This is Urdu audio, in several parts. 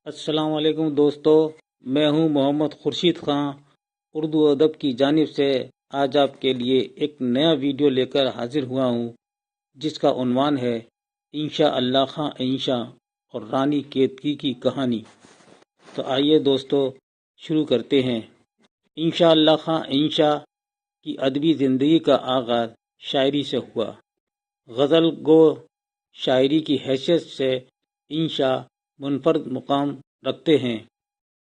السلام علیکم دوستو، میں ہوں محمد خورشید خان، اردو ادب کی جانب سے آج آپ کے لیے ایک نیا ویڈیو لے کر حاضر ہوا ہوں جس کا عنوان ہے انشاء اللہ خاں انشاء اور رانی کیتکی کی کہانی۔ تو آئیے دوستو شروع کرتے ہیں۔ انشاء اللہ خاں انشاء کی ادبی زندگی کا آغاز شاعری سے ہوا۔ غزل گو شاعری کی حیثیت سے انشاء منفرد مقام رکھتے ہیں۔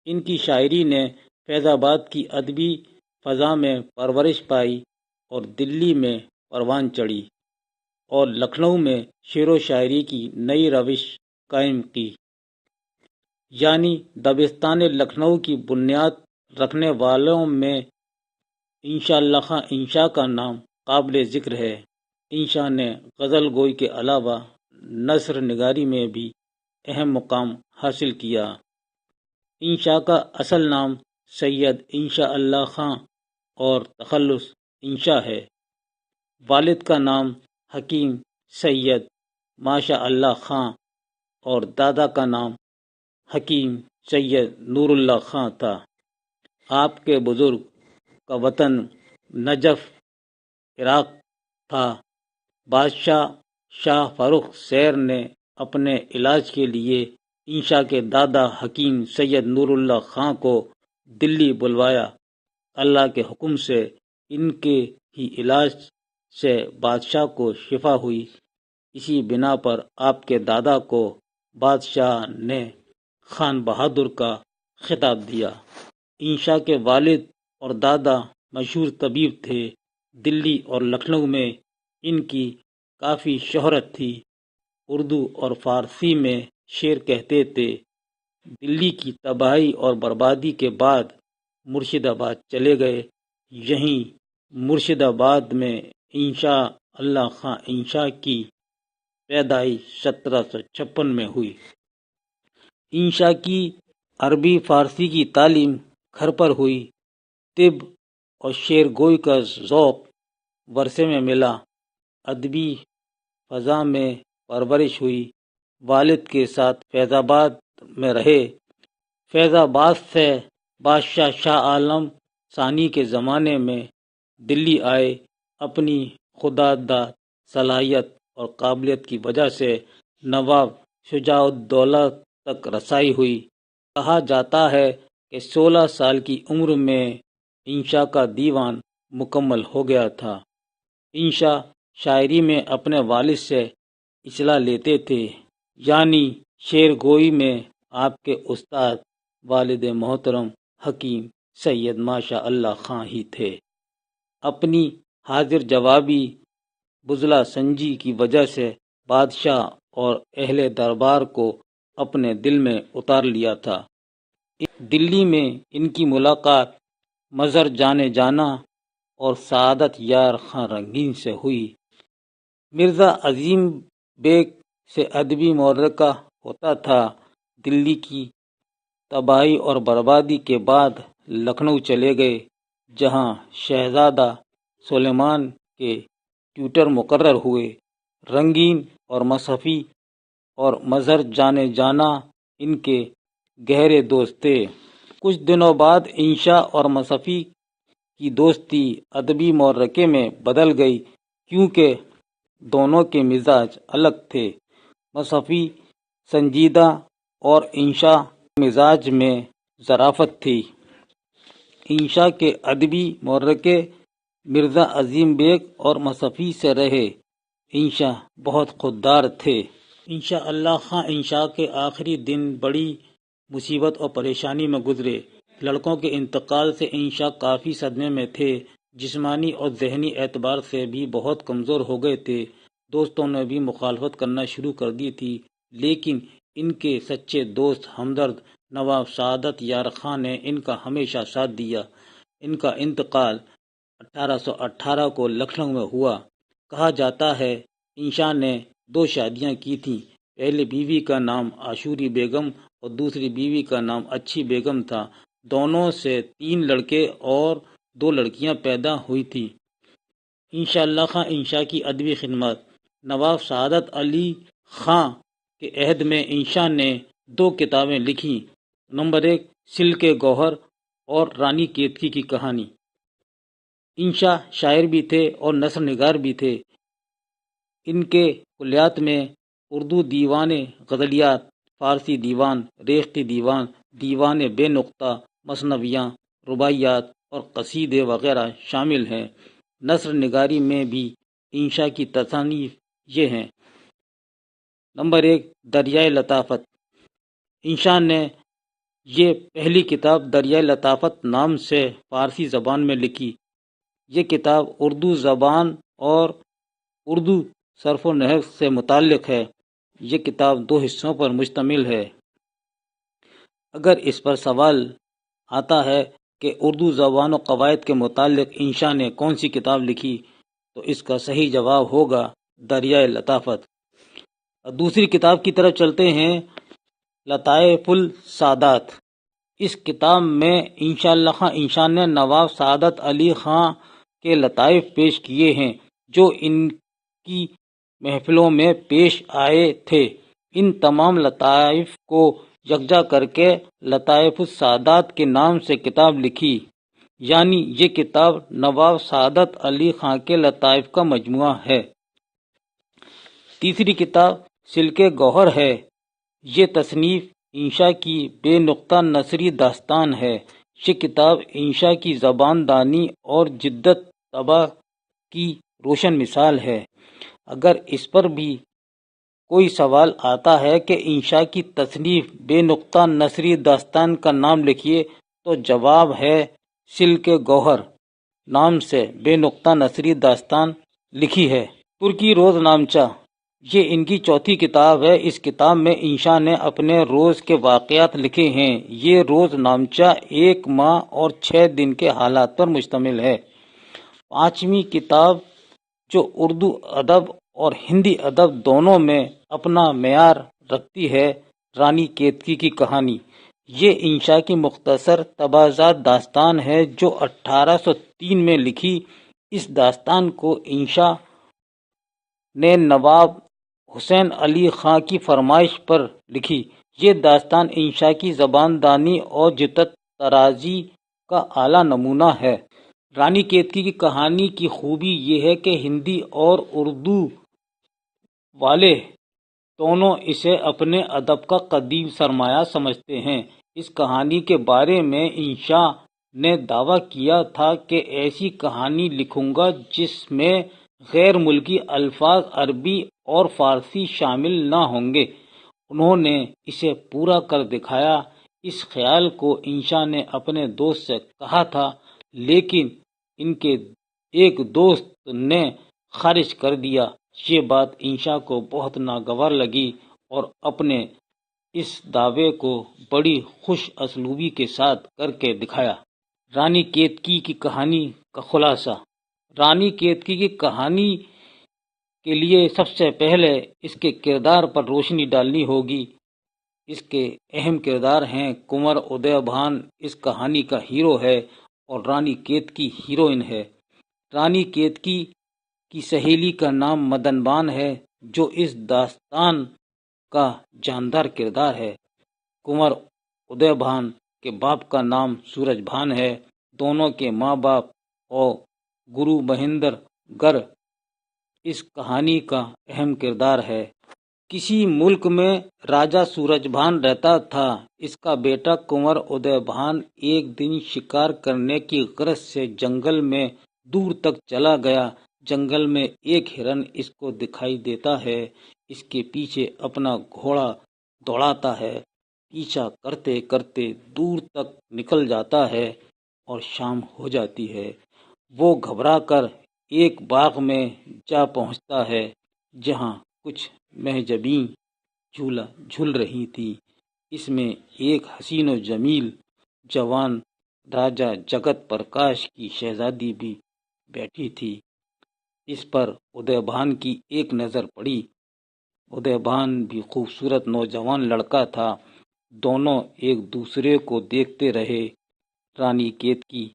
ان کی شاعری نے فیض آباد کی ادبی فضا میں پرورش پائی اور دلی میں پروان چڑھی اور لکھنؤ میں شعر و شاعری کی نئی روش قائم کی، یعنی دبستان لکھنؤ کی بنیاد رکھنے والوں میں انشاء اللہ خاں انشاء کا نام قابل ذکر ہے۔ انشاء نے غزل گوئی کے علاوہ نثر نگاری میں بھی اہم مقام حاصل کیا۔ انشاء کا اصل نام سید انشاء اللہ خاں اور تخلص انشاء ہے۔ والد کا نام حکیم سید ماشاء اللہ خاں اور دادا کا نام حکیم سید نور اللہ خاں تھا۔ آپ کے بزرگ کا وطن نجف عراق تھا۔ بادشاہ شاہ فاروق سیر نے اپنے علاج کے لیے انشاء کے دادا حکیم سید نور اللہ خاں کو دلی بلوایا۔ اللہ کے حکم سے ان کے ہی علاج سے بادشاہ کو شفا ہوئی۔ اسی بنا پر آپ کے دادا کو بادشاہ نے خان بہادر کا خطاب دیا۔ انشاء کے والد اور دادا مشہور طبیب تھے۔ دلی اور لکھنؤ میں ان کی کافی شہرت تھی۔ اردو اور فارسی میں شعر کہتے تھے۔ دلی کی تباہی اور بربادی کے بعد مرشد آباد چلے گئے۔ یہیں مرشد آباد میں انشاء اللہ خاں انشاء کی پیدائش 1756 میں ہوئی۔ انشاء کی عربی فارسی کی تعلیم گھر پر ہوئی۔ طب اور شعر گوئی کا ذوق ورثے میں ملا۔ ادبی فضا میں پرورش ہوئی۔ والد کے ساتھ فیض آباد میں رہے۔ فیض آباد سے بادشاہ شاہ عالم ثانی کے زمانے میں دلی آئے۔ اپنی خودداد صلاحیت اور قابلیت کی وجہ سے نواب شجاع الدولہ تک رسائی ہوئی۔ کہا جاتا ہے کہ 16 سال کی عمر میں انشاء کا دیوان مکمل ہو گیا تھا۔ انشاء شاعری میں اپنے والد سے اصلاح لیتے تھے، یعنی شعر گوئی میں آپ کے استاد والد محترم حکیم سید ماشاء اللہ خاں ہی تھے۔ اپنی حاضر جوابی بزلہ سنجی کی وجہ سے بادشاہ اور اہل دربار کو اپنے دل میں اتار لیا تھا۔ دلی میں ان کی ملاقات مظہر جانے جانا اور سعادت یار خاں رنگین سے ہوئی۔ مرزا عظیم بیگ سے ادبی معرکہ ہوتا تھا۔ دلی کی تباہی اور بربادی کے بعد لکھنؤ چلے گئے، جہاں شہزادہ سلیمان کے ٹیوٹر مقرر ہوئے۔ رنگین اور مصحفی اور مظہر جانے جانا ان کے گہرے دوست تھے۔ کچھ دنوں بعد انشاء اور مصحفی کی دوستی ادبی معرکے میں بدل گئی، کیونکہ دونوں کے مزاج الگ تھے۔ مصحفی سنجیدہ اور انشاء مزاج میں ظرافت تھی۔ انشاء کے ادبی معرکے مرزا عظیم بیگ اور مصحفی سے رہے۔ انشاء بہت خوددار تھے۔ انشاء اللہ خاں انشاء کے آخری دن بڑی مصیبت اور پریشانی میں گزرے۔ لڑکوں کے انتقال سے انشاء کافی صدمے میں تھے۔ جسمانی اور ذہنی اعتبار سے بھی بہت کمزور ہو گئے تھے۔ دوستوں نے بھی مخالفت کرنا شروع کر دی تھی، لیکن ان کے سچے دوست ہمدرد نواب سعادت یار خاں نے ان کا ہمیشہ ساتھ دیا۔ ان کا انتقال 1818 کو لکھنؤ میں ہوا۔ کہا جاتا ہے انشاء نے 2 شادیاں کی تھیں۔ پہلی بیوی کا نام عاشوری بیگم اور دوسری بیوی کا نام اچھی بیگم تھا۔ دونوں سے 3 لڑکے اور 2 لڑکیاں پیدا ہوئی تھیں۔ انشاء اللہ خاں انشاء کی ادبی خدمات۔ نواب سعادت علی خاں کے عہد میں انشاء نے 2 کتابیں لکھی۔ نمبر 1 سلک گوہر اور رانی کیتکی کی کہانی۔ انشا شاعر بھی تھے اور نثر نگار بھی تھے۔ ان کے کلیات میں اردو دیوان غزلیات، فارسی دیوان، ریختہ دیوان، دیوان بے نقطہ، مثنویاں، رباعیات اور قصیدے وغیرہ شامل ہیں۔ نثر نگاری میں بھی انشا کی تصانیف یہ ہیں۔ نمبر 1 دریائے لطافت۔ انشا نے یہ پہلی کتاب دریائے لطافت نام سے فارسی زبان میں لکھی۔ یہ کتاب اردو زبان اور اردو صرف و نحو سے متعلق ہے۔ یہ کتاب 2 حصوں پر مشتمل ہے۔ اگر اس پر سوال آتا ہے کہ اردو زبان و قواعد کے متعلق انشا نے کون سی کتاب لکھی، تو اس کا صحیح جواب ہوگا دریائے لطافت۔ دوسری کتاب کی طرف چلتے ہیں، لطائف السادات۔ اس کتاب میں انشاء اللہ خان انشا نے نواب سعادت علی خان کے لطائف پیش کیے ہیں جو ان کی محفلوں میں پیش آئے تھے۔ ان تمام لطائف کو یکجا کر کے لطائف السادات کے نام سے کتاب لکھی، یعنی یہ کتاب نواب سعادت علی خان کے لطائف کا مجموعہ ہے۔ تیسری کتاب سلک گوہر ہے۔ یہ تصنیف انشا کی بے نقطہ نثری داستان ہے۔ یہ کتاب انشا کی زبان دانی اور جدت طبع کی روشن مثال ہے۔ اگر اس پر بھی کوئی سوال آتا ہے کہ انشا کی تصنیف بے نقطہ نثری داستان کا نام لکھیے، تو جواب ہے سلک گوہر نام سے بے نقطہ نثری داستان لکھی ہے۔ ترکی روز نامچہ، یہ ان کی چوتھی کتاب ہے۔ اس کتاب میں انشا نے اپنے روز کے واقعات لکھے ہیں۔ یہ روز نامچہ 1 ماہ اور 6 دن کے حالات پر مشتمل ہے۔ پانچویں کتاب جو اردو ادب اور ہندی ادب دونوں میں اپنا معیار رکھتی ہے، رانی کیتکی کی کہانی۔ یہ انشا کی مختصر تباہزاد داستان ہے جو 1803 میں لکھی۔ اس داستان کو انشا نے نواب حسین علی خان کی فرمائش پر لکھی۔ یہ داستان انشا کی زبان دانی اور جدت طرازی کا اعلیٰ نمونہ ہے۔ رانی کیتکی کی کہانی کی خوبی یہ ہے کہ ہندی اور اردو والے دونوں اسے اپنے ادب کا قدیم سرمایہ سمجھتے ہیں۔ اس کہانی کے بارے میں انشا نے دعویٰ کیا تھا کہ ایسی کہانی لکھوں گا جس میں غیر ملکی الفاظ عربی اور فارسی شامل نہ ہوں گے۔ انہوں نے اسے پورا کر دکھایا۔ اس خیال کو انشا نے اپنے دوست سے کہا تھا، لیکن ان کے ایک دوست نے خارج کر دیا۔ یہ بات انشا کو بہت ناگوار لگی اور اپنے اس دعوے کو بڑی خوش اسلوبی کے ساتھ کر کے دکھایا۔ رانی کیتکی کی کہانی کا خلاصہ۔ رانی کیتکی کی کہانی کے لیے سب سے پہلے اس کے کردار پر روشنی ڈالنی ہوگی۔ اس کے اہم کردار ہیں۔ کنور ادے بھان اس کہانی کا ہیرو ہے اور رانی کیتکی ہیروئن ہے۔ رانی کیتکی کی سہیلی کا نام مدن بان ہے جو اس داستان کا جاندار کردار ہے۔ کنور ادے بھان کے باپ کا نام سورج بھان ہے۔ دونوں کے ماں باپ اور گرو مہندر گر اس کہانی کا اہم کردار ہے۔ کسی ملک میں راجا سورج بھان رہتا تھا۔ اس کا بیٹا کنور ادے بھان ایک دن شکار کرنے کی غرض سے جنگل میں دور تک چلا گیا۔ جنگل میں ایک ہرن اس کو دکھائی دیتا ہے۔ اس کے پیچھے اپنا گھوڑا دوڑاتا ہے۔ پیچھا کرتے کرتے دور تک نکل جاتا ہے اور شام ہو جاتی ہے۔ وہ گھبرا کر ایک باغ میں جا پہنچتا ہے جہاں کچھ مہجبیں جھولا جھول رہی تھی۔ اس میں ایک حسین و جمیل جوان راجا جگت پرکاش کی شہزادی بھی بیٹھی تھی۔ اس پر ادے بھان کی ایک نظر پڑی۔ ادے بھان بھی خوبصورت نوجوان لڑکا تھا۔ دونوں ایک دوسرے کو دیکھتے رہے۔ رانی کیتکی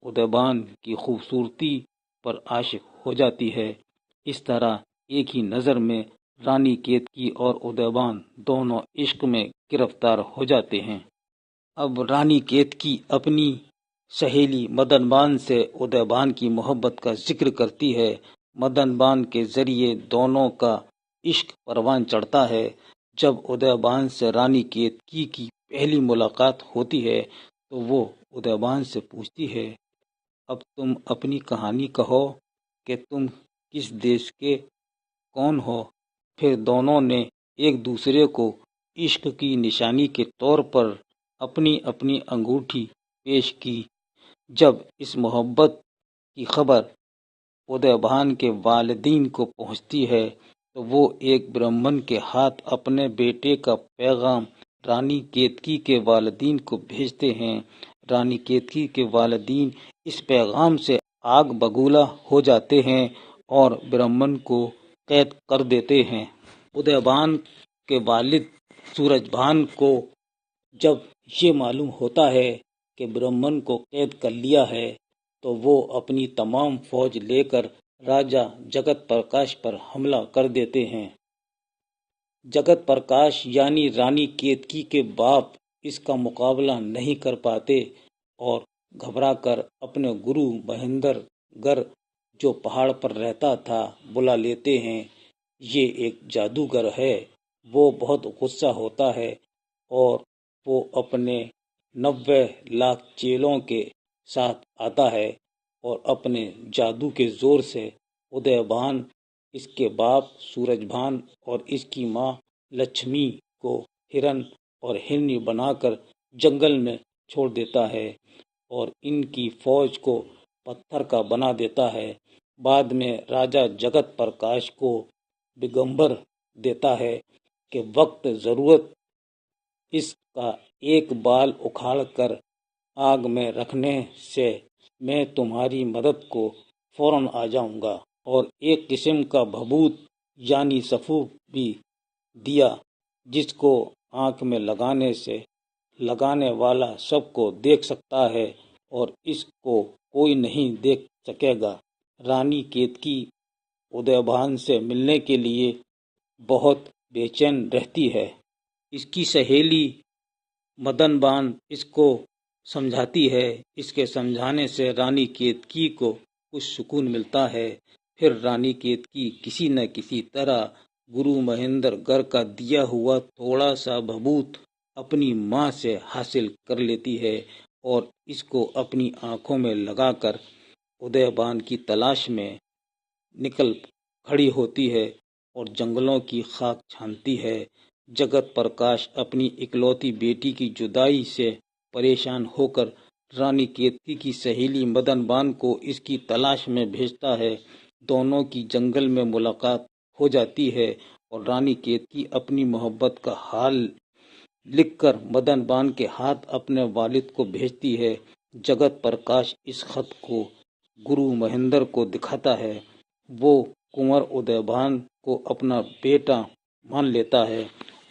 ادے بھان کی خوبصورتی پر عاشق ہو جاتی ہے۔ اس طرح ایک ہی نظر میں رانی کیتکی اور ادیبان دونوں عشق میں گرفتار ہو جاتے ہیں۔ اب رانی کیتکی اپنی سہیلی مدن بان سے ادیبان کی محبت کا ذکر کرتی ہے۔ مدن بان کے ذریعے دونوں کا عشق پروان چڑھتا ہے۔ جب ادیبان سے رانی کیتکی کی پہلی ملاقات ہوتی ہے تو وہ ادیبان سے پوچھتی ہے، اب تم اپنی کہانی کہو کہ تم کس دیش کے کون ہو؟ پھر دونوں نے ایک دوسرے کو عشق کی نشانی کے طور پر اپنی اپنی انگوٹھی پیش کی۔ جب اس محبت کی خبر ادیبان کے والدین کو پہنچتی ہے تو وہ ایک برہمن کے ہاتھ اپنے بیٹے کا پیغام رانی کیتکی کے والدین کو بھیجتے ہیں۔ رانی کیتکی کے والدین اس پیغام سے آگ بگولا ہو جاتے ہیں اور برہمن کو قید کر دیتے ہیں۔ ادیبان کے والد سورج بھان کو جب یہ معلوم ہوتا ہے کہ برہمن کو قید کر لیا ہے تو وہ اپنی تمام فوج لے کر راجا جگت پرکاش پر حملہ کر دیتے ہیں۔ جگت پرکاش یعنی رانی کیتکی کے باپ اس کا مقابلہ نہیں کر پاتے اور گھبرا کر اپنے گرو مہندر گر جو پہاڑ پر رہتا تھا بلا لیتے ہیں۔ یہ ایک جادوگر ہے۔ وہ بہت غصہ ہوتا ہے اور وہ اپنے 90 لاکھ چیلوں کے ساتھ آتا ہے اور اپنے جادو کے زور سے ادیبان، اس کے باپ سورج بھان اور اس کی ماں لچھمی کو ہرن اور ہرنی بنا کر جنگل میں چھوڑ دیتا ہے اور ان کی فوج کو پتھر کا بنا دیتا ہے۔ بعد میں راجا جگت پرکاش کو پیغمبر دیتا ہے کہ وقت ضرورت اس کا ایک بال اکھاڑ کر آگ میں رکھنے سے میں تمہاری مدد کو فوراً آ جاؤں گا، اور ایک قسم کا بھبوت یعنی سفو بھی دیا جس کو آنکھ میں لگانے سے لگانے والا سب کو دیکھ سکتا ہے اور اس کو کوئی نہیں دیکھ سکے گا۔ رانی کیتکی ادیبان سے ملنے کے لیے بہت بے چین رہتی ہے۔ اس کی سہیلی مدن بان اس کو سمجھاتی ہے۔ اس کے سمجھانے سے رانی کیتکی کو کچھ سکون ملتا ہے۔ پھر رانی کیتکی کسی نہ کسی طرح گرو مہندر گر کا دیا ہوا تھوڑا سا بھبوت اپنی ماں سے حاصل کر لیتی ہے اور اس کو اپنی آنکھوں میں لگا کر ادیبان کی تلاش میں نکل کھڑی ہوتی ہے اور جنگلوں کی خاک چھانتی ہے۔ جگت پرکاش اپنی اکلوتی بیٹی کی جدائی سے پریشان ہو کر رانی کیتکی کی سہیلی مدن بان کو اس کی تلاش میں بھیجتا ہے۔ دونوں کی جنگل میں ملاقات ہو جاتی ہے اور رانی کیتکی اپنی محبت کا حال لکھ کر مدن بان کے ہاتھ اپنے والد کو بھیجتی ہے۔ جگت پرکاش اس خط کو گرو مہندر کو دکھاتا ہے۔ وہ کنور ادیبان کو اپنا بیٹا مان لیتا ہے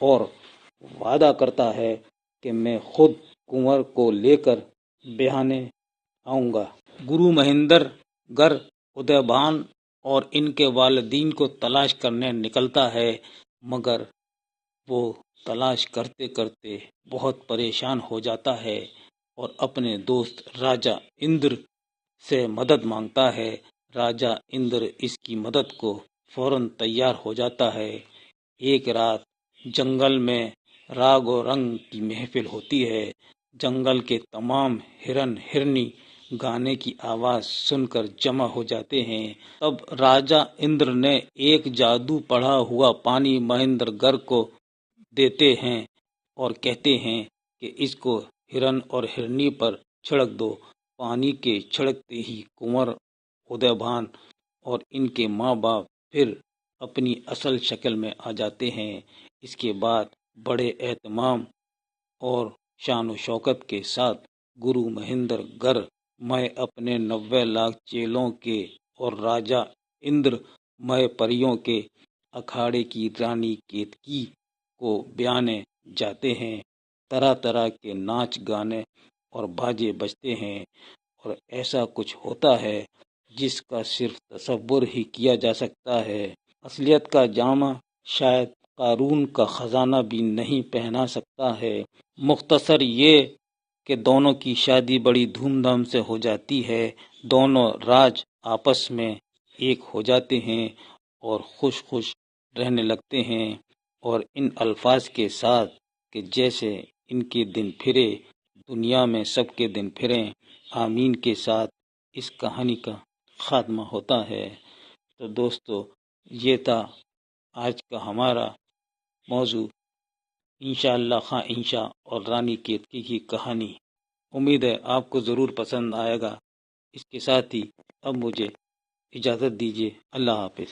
اور وعدہ کرتا ہے کہ میں خود کنور کو لے کر بیاہنے آؤں گا۔ گرو مہندر گر ادیبان اور ان کے والدین کو تلاش کرنے نکلتا ہے، مگر وہ تلاش کرتے کرتے بہت پریشان ہو جاتا ہے اور اپنے دوست راجا اندر سے مدد مانگتا ہے۔ راجا اندر اس کی مدد کو فوراً تیار ہو جاتا ہے۔ ایک رات جنگل میں راگ و رنگ کی محفل ہوتی ہے۔ جنگل کے تمام ہرن ہرنی گانے کی آواز سن کر جمع ہو جاتے ہیں۔ تب راجا اندر نے ایک جادو پڑھا ہوا پانی مہندر گر کو دیتے ہیں اور کہتے ہیں کہ اس کو ہرن اور ہرنی پر چھڑک دو۔ پانی کے چھڑکتے ہی کنور ادیبان اور ان کے ماں باپ پھر اپنی اصل شکل میں آ جاتے ہیں۔ اس کے بعد بڑے اہتمام اور شان و شوکت کے ساتھ گرو مہندر گر میں اپنے 90 لاکھ چیلوں کے اور راجا اندر میں پریوں کے اکھاڑے کی رانی کیتکی کو بیانے جاتے ہیں۔ طرح طرح کے ناچ گانے اور باجے بجتے ہیں اور ایسا کچھ ہوتا ہے جس کا صرف تصور ہی کیا جا سکتا ہے۔ اصلیت کا جامہ شاید قارون کا خزانہ بھی نہیں پہنا سکتا ہے۔ مختصر یہ کہ دونوں کی شادی بڑی دھوم دھام سے ہو جاتی ہے، دونوں راج آپس میں ایک ہو جاتے ہیں اور خوش خوش رہنے لگتے ہیں، اور ان الفاظ کے ساتھ کہ جیسے ان کے دن پھرے دنیا میں سب کے دن پھریں، آمین کے ساتھ اس کہانی کا خاتمہ ہوتا ہے۔ تو دوستو، یہ تھا آج کا ہمارا موضوع، انشاءاللہ خاں انشاء اور رانی کیتکی کی کہانی۔ امید ہے آپ کو ضرور پسند آئے گا۔ اس کے ساتھ ہی اب مجھے اجازت دیجیے، اللہ حافظ۔